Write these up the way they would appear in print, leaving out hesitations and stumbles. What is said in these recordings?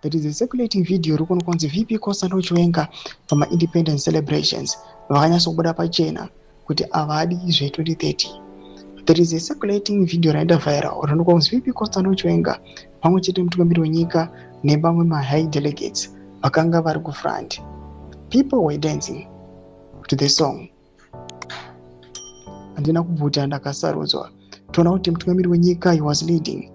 That is a circulating video rukunzi VP Constant Chiwenga pama independence celebrations vakanyasa kubuda pachena kuti avadi zve2030. There is a circulating video raenda viral rukunzi VP Constant Chiwenga pamwe chete mutungamiri wenyika nebamwe mahigh delegates vakanga vari kufront. People were dancing to the song. Andina kubvuta ndakasarudzwa. Toona kuti mutungamiri wenyika he was leading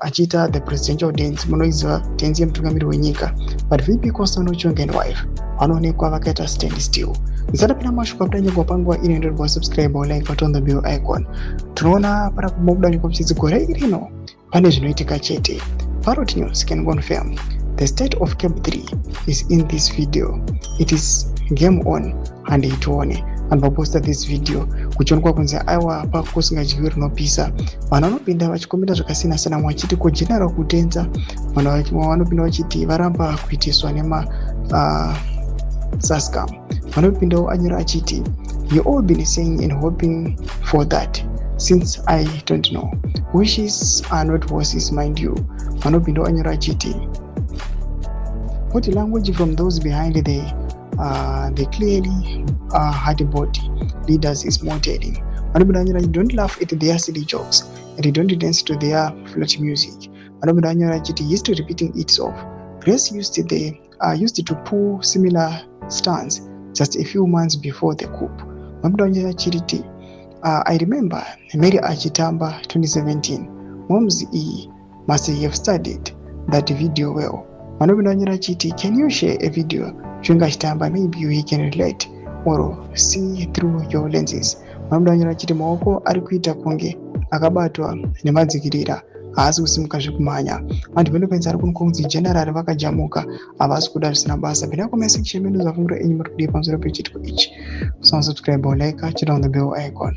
achiita the presidential dance, munoiziva dance yemutungamiri wenyika, but VP Constant Chiwenga and wife vanoonekwa vakaita stand still. Ndisatapinda mashoko apitanyagwa panguva ino ndo subscribe like on the bell icon. Tunaona para kumokudanikwa mchitsi gore rino pane zvinoitika chete. Parrot News can confirm the state of Camp 3 is in this video. It is game on and ituone. And pabooster this video kuchonekwa kunzi aiwa pakusingajiri rinopisa vana vanopinda vachikomenta zvakasiyana siyana vachiti kugeneral kutenza vana vanopinda vachiti varamba kuitiswa nema SASCAM vanopindawo anyora achiti you all been saying and hoping for that since I don't know wishes are not horses mind you vanopindawo anyora achiti what language from those behind the clearly hard-bought leaders is more telling. Don't laugh at their silly jokes and don't dance to their float music. It used to repeating itself. Grace used to pull similar stunts just a few months before the coup. I remember Mary Achitamba 2017. Moms E must have studied that video well. Can you share a video? Maybe we can relate or see through your lenses. Mamudanyira chiti maoko ari kuita kunge akabatwa nemadzikirira haasi kusimuka zvekumhanya. Vantu vanopenza ari kunzi general vakajamuka havasi kuda zvisina basa. Penda comment section menu zvafungura enyu muri kudii pamusoro pechitiko ichi. Subscribe or like, chita on the bell icon.